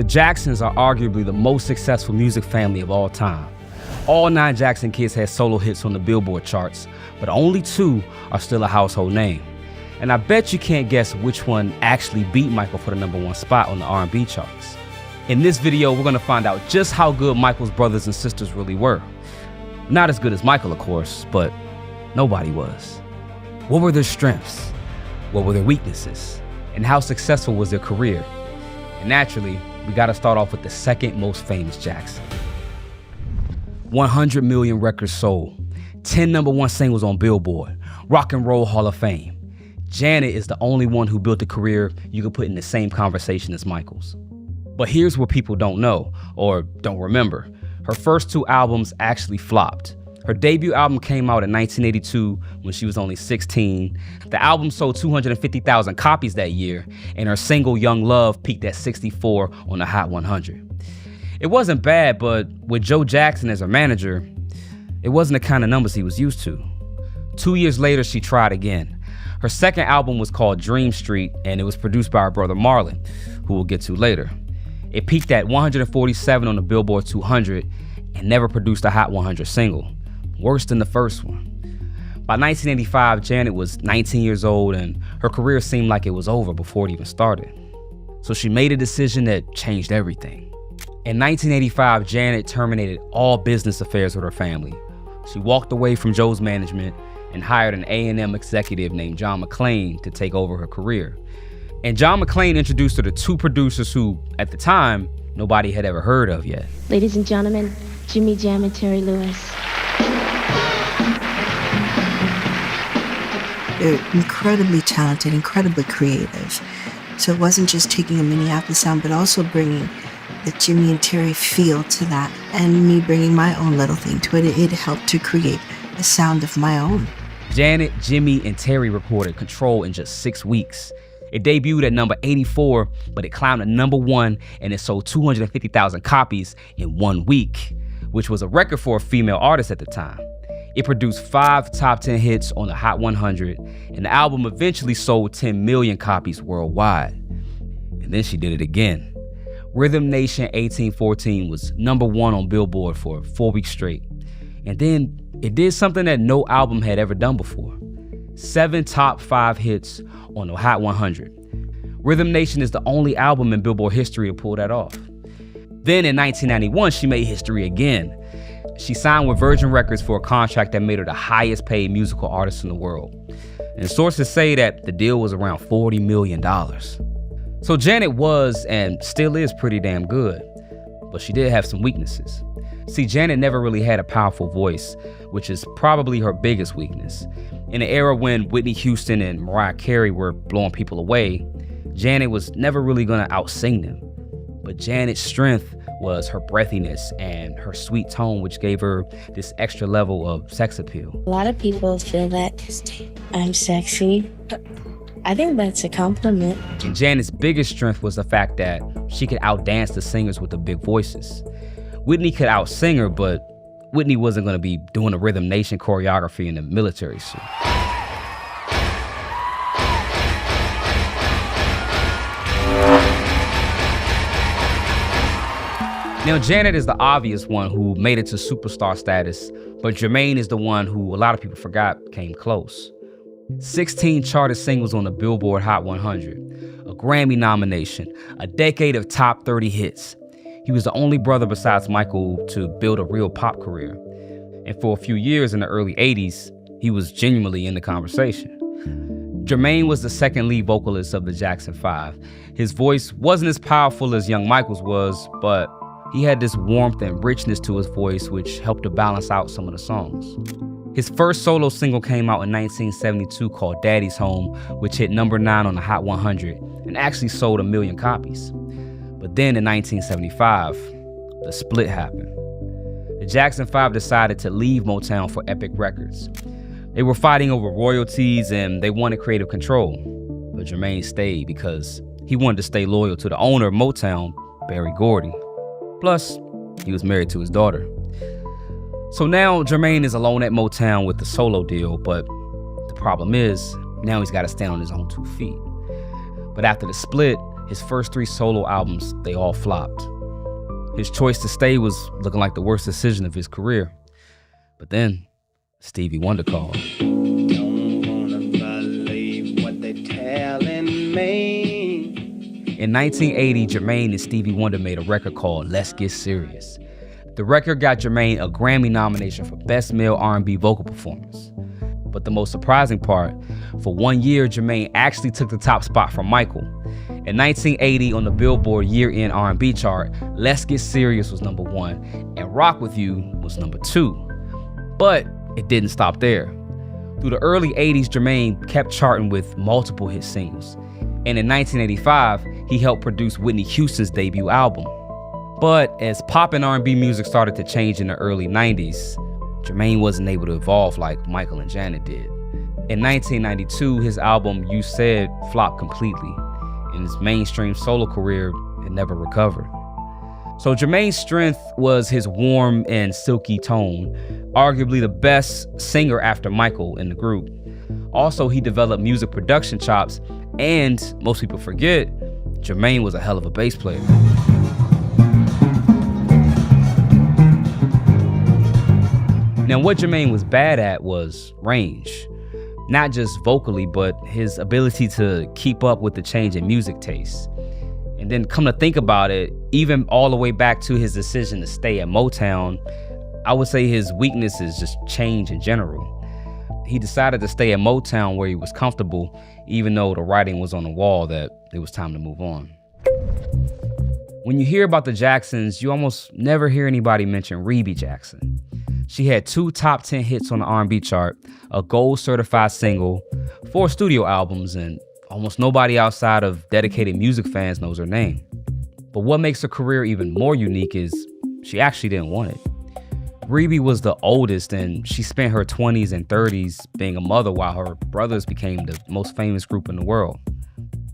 The Jacksons are arguably the most successful music family of all time. All 9 Jackson kids had solo hits on the Billboard charts, but only 2 are still a household name. And I bet you can't guess which one actually beat Michael for the #1 spot on the R&B charts. In this video, we're gonna find out just how good Michael's brothers and sisters really were. Not as good as Michael, of course, but nobody was. What were their strengths? What were their weaknesses? And how successful was their career? And naturally, we gotta start off with the second most famous Jackson. 100 million records sold, 10 #1 singles on Billboard, Rock and Roll Hall of Fame. Janet is the only one who built a career you could put in the same conversation as Michael's. But here's what people don't know, or don't remember. Her first 2 albums actually flopped. Her debut album came out in 1982 when she was only 16. The album sold 250,000 copies that year, and her single Young Love peaked at 64 on the Hot 100. It wasn't bad, but with Joe Jackson as her manager, it wasn't the kind of numbers he was used to. 2 years later, she tried again. Her second album was called Dream Street, and it was produced by her brother Marlon, who we'll get to later. It peaked at 147 on the Billboard 200 and never produced a Hot 100 single, worse than the first one. By 1985, Janet was 19 years old, and her career seemed like it was over before it even started. So she made a decision that changed everything. In 1985, Janet terminated all business affairs with her family. She walked away from Joe's management and hired an A&M executive named John McClain to take over her career. And John McClain introduced her to 2 producers who, at the time, nobody had ever heard of yet. Ladies and gentlemen, Jimmy Jam and Terry Lewis. They're incredibly talented, incredibly creative. So it wasn't just taking a Minneapolis sound, but also bringing the Jimmy and Terry feel to that, and me bringing my own little thing to it. It helped to create a sound of my own. Janet, Jimmy, and Terry recorded Control in just 6 weeks. It debuted at number 84, but it climbed to #1 and it sold 250,000 copies in 1 week, which was a record for a female artist at the time. It produced 5 top 10 hits on the Hot 100, and the album eventually sold 10 million copies worldwide. And then she did it again. Rhythm Nation 1814 was #1 on Billboard for 4 weeks straight. And then it did something that no album had ever done before. 7 top 5 hits on the Hot 100. Rhythm Nation is the only album in Billboard history to pull that off. Then in 1991, she made history again. She signed with Virgin Records for a contract that made her the highest paid musical artist in the world. And sources say that the deal was around $40 million. So Janet was and still is pretty damn good, but she did have some weaknesses. See, Janet never really had a powerful voice, which is probably her biggest weakness. In an era when Whitney Houston and Mariah Carey were blowing people away, Janet was never really gonna out-sing them. But Janet's strength was her breathiness and her sweet tone, which gave her this extra level of sex appeal. A lot of people feel that I'm sexy. I think that's a compliment. And Janet's biggest strength was the fact that she could outdance the singers with the big voices. Whitney could out-sing her, but Whitney wasn't gonna be doing a Rhythm Nation choreography in a military suit. Now, Janet is the obvious one who made it to superstar status, but Jermaine is the one who a lot of people forgot came close. 16 charted singles on the Billboard Hot 100, a Grammy nomination, a decade of top 30 hits. He was the only brother besides Michael to build a real pop career. And for a few years in the early 80s, he was genuinely in the conversation. Jermaine was the second lead vocalist of the Jackson 5. His voice wasn't as powerful as young Michael's was, but he had this warmth and richness to his voice which helped to balance out some of the songs. His first solo single came out in 1972 called Daddy's Home, which hit #9 on the Hot 100 and actually sold 1 million copies. But then in 1975, the split happened. The Jackson 5 decided to leave Motown for Epic Records. They were fighting over royalties and they wanted creative control. But Jermaine stayed because he wanted to stay loyal to the owner of Motown, Berry Gordy. Plus, he was married to his daughter. So now Jermaine is alone at Motown with the solo deal, but the problem is now he's got to stand on his own 2 feet. But after the split, His first 3 solo albums, they all flopped. His choice to stay was looking like the worst decision of his career. But then, Stevie Wonder called. Don't wanna believe what they telling me. In 1980, Jermaine and Stevie Wonder made a record called Let's Get Serious. The record got Jermaine a Grammy nomination for Best Male R&B Vocal Performance. But the most surprising part, for 1 year, Jermaine actually took the top spot from Michael. In 1980, on the Billboard year-end R&B chart, Let's Get Serious was number 1, and Rock With You was number 2. But it didn't stop there. Through the early 80s, Jermaine kept charting with multiple hit singles. And in 1985, he helped produce Whitney Houston's debut album. But as pop and R&B music started to change in the early 90s, Jermaine wasn't able to evolve like Michael and Janet did. In 1992, his album You Said flopped completely, and his mainstream solo career had never recovered. So Jermaine's strength was his warm and silky tone, arguably the best singer after Michael in the group. Also, he developed music production chops, and most people forget, Jermaine was a hell of a bass player. Now, what Jermaine was bad at was range. Not just vocally, but his ability to keep up with the change in music tastes. And then come to think about it, even all the way back to his decision to stay at Motown, I would say his weakness is just change in general. He decided to stay at Motown where he was comfortable, even though the writing was on the wall that it was time to move on. When you hear about the Jacksons, you almost never hear anybody mention Rebe Jackson. She had 2 top 10 hits on the R&B chart, a gold certified single, 4 studio albums, and almost nobody outside of dedicated music fans knows her name. But what makes her career even more unique is she actually didn't want it. Rebe was the oldest, and she spent her 20s and 30s being a mother while her brothers became the most famous group in the world.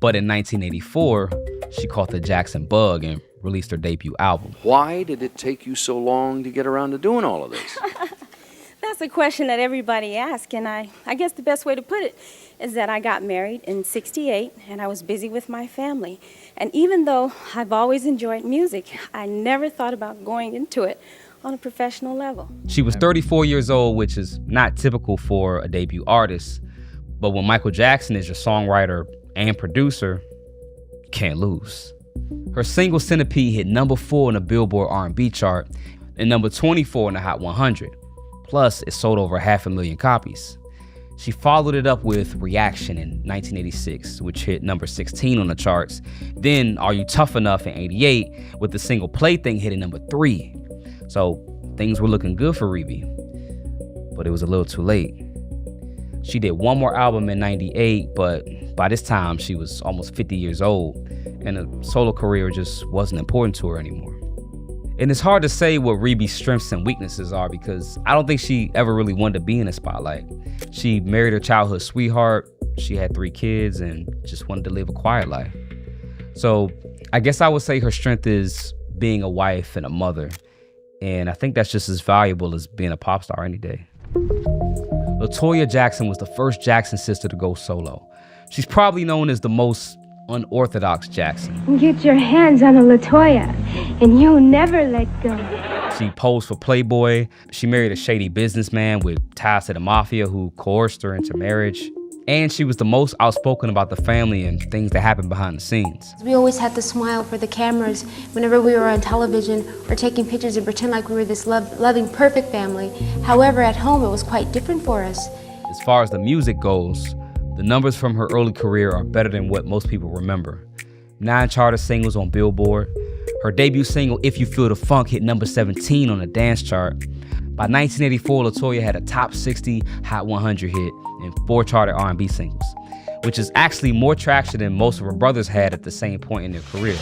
But in 1984, she caught the Jackson bug and released her debut album. Why did it take you so long to get around to doing all of this? That's a question that everybody asks, and I guess the best way to put it is that I got married in '68, and I was busy with my family. And even though I've always enjoyed music, I never thought about going into it on a professional level. She was 34 years old, which is not typical for a debut artist. But when Michael Jackson is your songwriter and producer, you can't lose. Her single Centipede hit number 4 on the Billboard R&B chart and number 24 in the Hot 100. Plus, it sold over 500,000 copies. She followed it up with Reaction in 1986, which hit number 16 on the charts. Then Are You Tough Enough in 88, with the single Plaything hitting number 3. So things were looking good for Rebe, but it was a little too late. She did one more album in 98, but by this time she was almost 50 years old, and a solo career just wasn't important to her anymore. And it's hard to say what Rebe's strengths and weaknesses are because I don't think she ever really wanted to be in the spotlight. She married her childhood sweetheart, she had 3 kids, and just wanted to live a quiet life. So I guess I would say her strength is being a wife and a mother. And I think that's just as valuable as being a pop star any day. LaToya Jackson was the first Jackson sister to go solo. She's probably known as the most unorthodox Jackson. Get your hands on a LaToya, and you'll never let go. She posed for Playboy. She married a shady businessman with ties to the mafia who coerced her into marriage. And she was the most outspoken about the family and things that happened behind the scenes. We always had to smile for the cameras whenever we were on television or taking pictures and pretend like we were this loving, perfect family. However, at home, it was quite different for us. As far as the music goes, the numbers from her early career are better than what most people remember. 9 charted singles on Billboard. Her debut single, If You Feel the Funk, hit number 17 on the dance chart. By 1984, LaToya had a top 60 Hot 100 hit and 4 charted R&B singles, which is actually more traction than most of her brothers had at the same point in their career.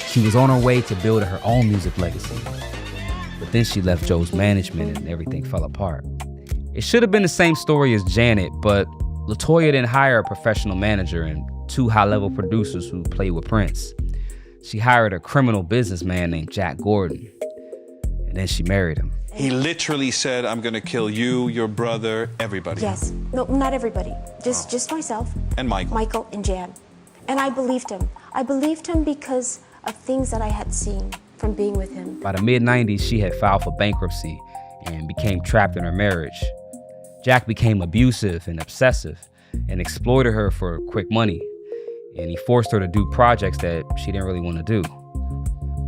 She was on her way to building her own music legacy, but then she left Joe's management and everything fell apart. It should have been the same story as Janet, but LaToya didn't hire a professional manager and 2 high-level producers who played with Prince. She hired a criminal businessman named Jack Gordon, and then she married him. He literally said, I'm going to kill you, your brother, everybody. Yes. No, not everybody. Just myself. And Michael. Michael and Jan. And I believed him. I believed him because of things that I had seen from being with him. By the mid-90s, she had filed for bankruptcy and became trapped in her marriage. Jack became abusive and obsessive and exploited her for quick money. And he forced her to do projects that she didn't really want to do.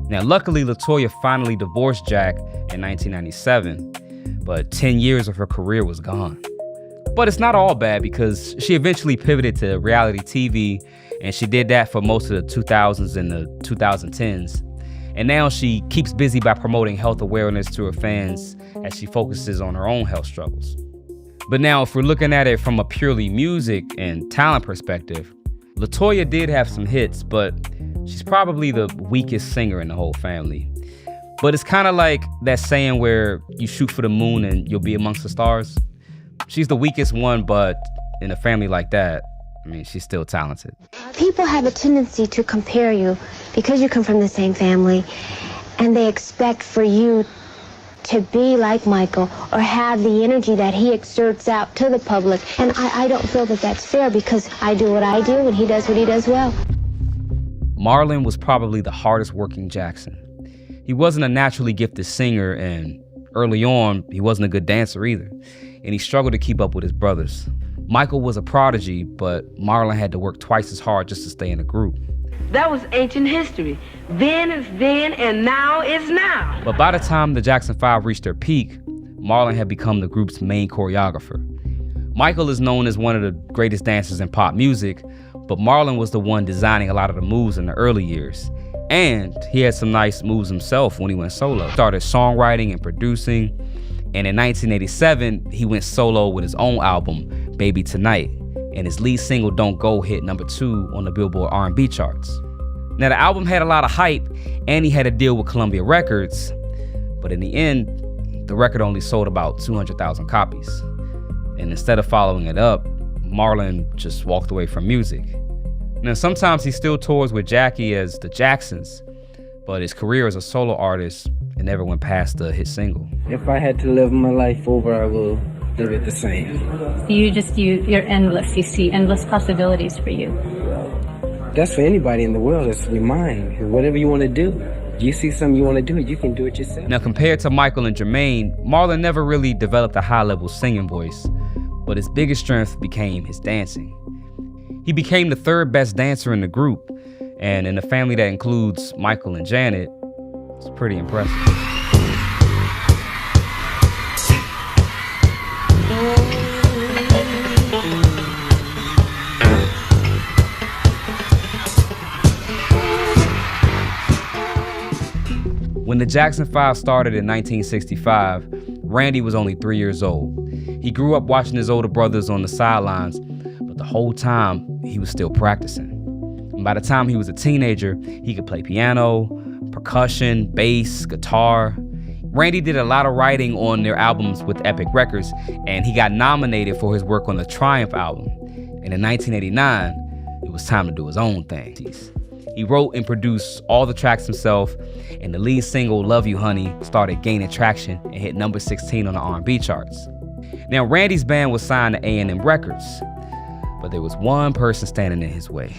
Now, luckily, LaToya finally divorced Jack in 1997, but 10 years of her career was gone. But it's not all bad because she eventually pivoted to reality TV, and she did that for most of the 2000s and the 2010s. And now she keeps busy by promoting health awareness to her fans as she focuses on her own health struggles. But now, if we're looking at it from a purely music and talent perspective, LaToya did have some hits, but she's probably the weakest singer in the whole family. But it's kind of like that saying where you shoot for the moon and you'll be amongst the stars. She's the weakest one, but in a family like that, I mean, she's still talented. People have a tendency to compare you because you come from the same family, and they expect for you to be like Michael or have the energy that he exerts out to the public. And I don't feel that that's fair because I do what I do and he does what he does well. Marlon was probably the hardest working Jackson. He wasn't a naturally gifted singer, and early on, he wasn't a good dancer either. And he struggled to keep up with his brothers. Michael was a prodigy, but Marlon had to work twice as hard just to stay in the group. That was ancient history. Then is then, and now is now. But by the time the Jackson 5 reached their peak, Marlon had become the group's main choreographer. Michael is known as one of the greatest dancers in pop music, but Marlon was the one designing a lot of the moves in the early years. And he had some nice moves himself when he went solo. Started songwriting and producing, and in 1987, he went solo with his own album, Baby Tonight, and his lead single, Don't Go, hit #2 on the Billboard R&B charts. Now, the album had a lot of hype, and he had a deal with Columbia Records, but in the end, the record only sold about 200,000 copies. And instead of following it up, Marlon just walked away from music. Now, sometimes he still tours with Jackie as the Jacksons, but his career as a solo artist, it never went past the hit single. If I had to live my life over, I will live it the same. You're endless. You see endless possibilities for you. That's for anybody in the world. It's your mind. Whatever you want to do. You see something you want to do, you can do it yourself. Now, compared to Michael and Jermaine, Marlon never really developed a high-level singing voice, but his biggest strength became his dancing. He became the third best dancer in the group, and in a family that includes Michael and Janet, it's pretty impressive. When the Jackson 5 started in 1965, Randy was only 3 years old. He grew up watching his older brothers on the sidelines, but the whole time he was still practicing. And by the time he was a teenager, he could play piano, percussion, bass, guitar. Randy did a lot of writing on their albums with Epic Records, and he got nominated for his work on the Triumph album. And in 1989, it was time to do his own thing. He wrote and produced all the tracks himself, and the lead single, Love You Honey, started gaining traction and hit #16 on the R&B charts. Now, Randy's band was signed to A&M Records, but there was one person standing in his way.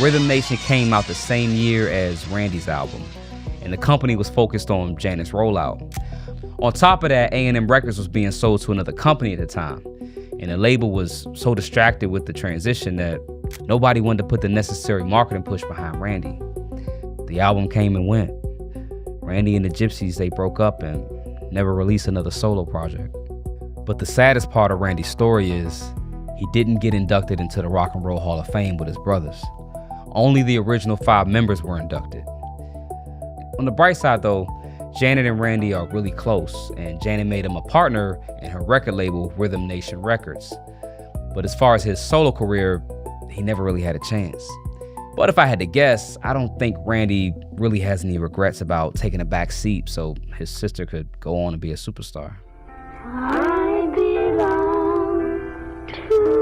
Rhythm Nation came out the same year as Randy's album, and the company was focused on Janet's rollout. On top of that, A&M Records was being sold to another company at the time, and the label was so distracted with the transition that nobody wanted to put the necessary marketing push behind Randy. The album came and went. Randy and the Gypsies, they broke up and never released another solo project. But the saddest part of Randy's story is he didn't get inducted into the Rock and Roll Hall of Fame with his brothers. Only the original 5 members were inducted. On the bright side though, Janet and Randy are really close, and Janet made him a partner in her record label, Rhythm Nation Records. But as far as his solo career, he never really had a chance. But if I had to guess, I don't think Randy really has any regrets about taking a back seat so his sister could go on and be a superstar. I belong to you.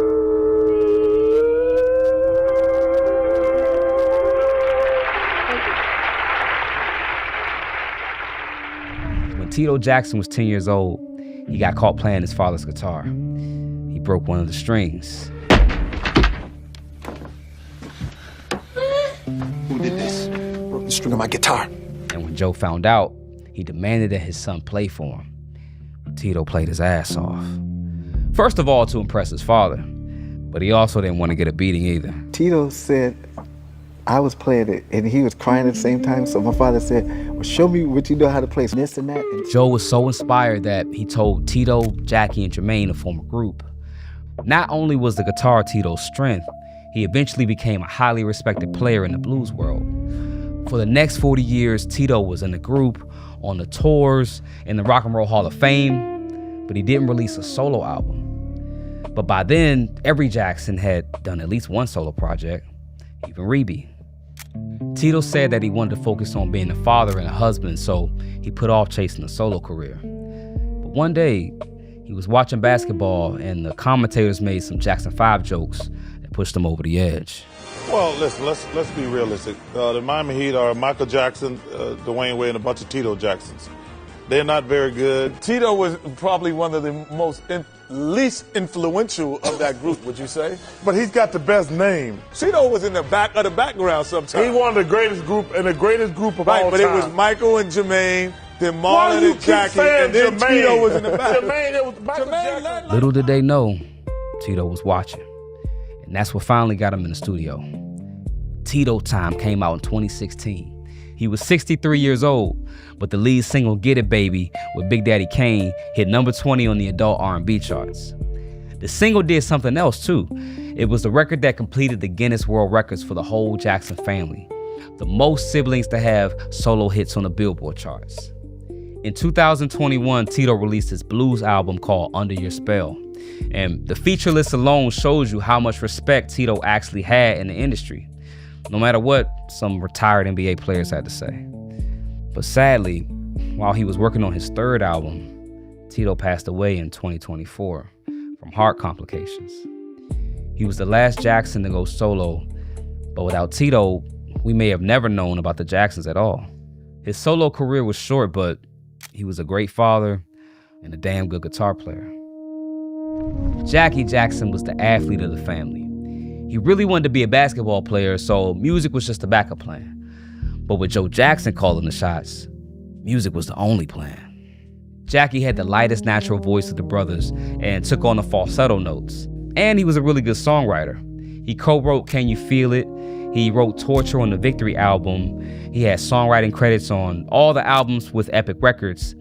Tito Jackson was 10 years old, he got caught playing his father's guitar. He broke one of the strings. Who did this? Broke the string of my guitar. And when Joe found out, he demanded that his son play for him. Tito played his ass off. First of all, to impress his father, but he also didn't want to get a beating either. Tito said I was playing it, and he was crying at the same time, so my father said, well, show me what you know how to play, this and that. And Joe was so inspired that he told Tito, Jackie, and Jermaine to form a group. Not only was the guitar Tito's strength, he eventually became a highly respected player in the blues world. For the next 40 years, Tito was in the group, on the tours, in the Rock and Roll Hall of Fame, but he didn't release a solo album. But by then, every Jackson had done at least one solo project, even Reby. Tito said that he wanted to focus on being a father and a husband, so he put off chasing a solo career. But one day, he was watching basketball and the commentators made some Jackson 5 jokes that pushed him over the edge. Well, listen, let's be realistic. The Miami Heat are Michael Jackson, Dwayne Wade, and a bunch of Tito Jacksons. They're not very good. Tito was probably one of the least influential of that group, would you say? But he's got the best name. Tito was in the back of the background sometimes. He one of the greatest group and the greatest group of all time. But it was Michael and Jermaine, then Marlon and Jackie, and then Jermaine? Tito was in the back. Jermaine, it was Michael Jackson. Little did they know, Tito was watching. And that's what finally got him in the studio. Tito Time came out in 2016. He was 63 years old, but the lead single Get It Baby with Big Daddy Kane hit number 20 on the adult R&B charts. The single did something else too. It was the record that completed the Guinness World Records for the whole Jackson family, the most siblings to have solo hits on the Billboard charts. In 2021, Tito released his blues album called Under Your Spell. And the feature list alone shows you how much respect Tito actually had in the industry, no matter what some retired NBA players had to say. But sadly, while he was working on his third album, Tito passed away in 2024 from heart complications. He was the last Jackson to go solo, but without Tito, we may have never known about the Jacksons at all. His solo career was short, but he was a great father and a damn good guitar player. Jackie Jackson was the athlete of the family. He really wanted to be a basketball player, so music was just a backup plan. But with Joe Jackson calling the shots, music was the only plan. Jackie had the lightest natural voice of the brothers and took on the falsetto notes. And he was a really good songwriter. He co-wrote Can You Feel It? He wrote Torture on the Victory album. He had songwriting credits on all the albums with Epic Records.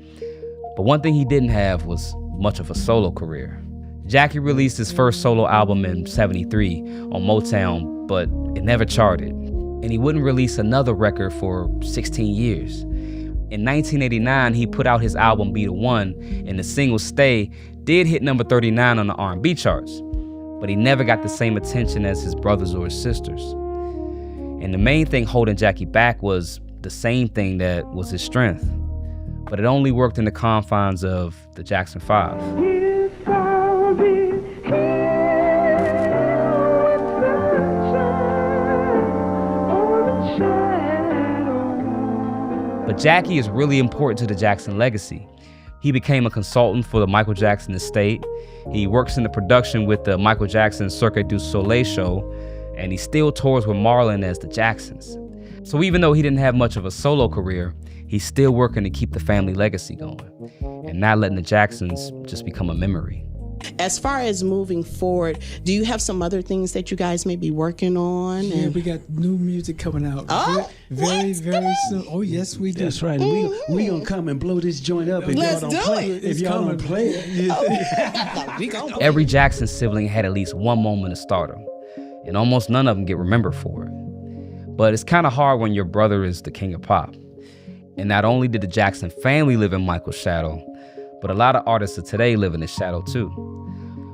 But one thing he didn't have was much of a solo career. Jackie released his first solo album in '73 on Motown, but it never charted. And he wouldn't release another record for 16 years. In 1989, he put out his album Be The One, and the single Stay did hit number 39 on the R&B charts. But he never got the same attention as his brothers or his sisters. And the main thing holding Jackie back was the same thing that was his strength. But it only worked in the confines of the Jackson 5. But Jackie is really important to the Jackson legacy. He became a consultant for the Michael Jackson estate. He works in the production with the Michael Jackson Cirque du Soleil show, and he still tours with Marlon as the Jacksons. So even though he didn't have much of a solo career, he's still working to keep the family legacy going and not letting the Jacksons just become a memory. As far as moving forward, do you have some other things that you guys may be working on? Yeah, we got new music coming out. Oh, very soon. Oh, yes, we do. That's right. Mm-hmm. We gonna come and blow this joint up if Let's y'all don't play it. If y'all don't play it. Every Jackson sibling had at least one moment of stardom, and almost none of them get remembered for it. But it's kind of hard when your brother is the king of pop. And not only did the Jackson family live in Michael's shadow, but a lot of artists of today live in his shadow too.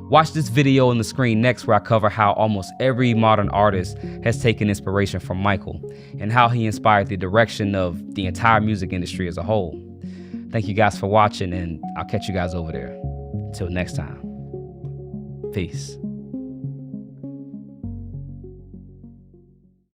Watch this video on the screen next where I cover how almost every modern artist has taken inspiration from Michael and how he inspired the direction of the entire music industry as a whole. Thank you guys for watching, and I'll catch you guys over there. Until next time, peace.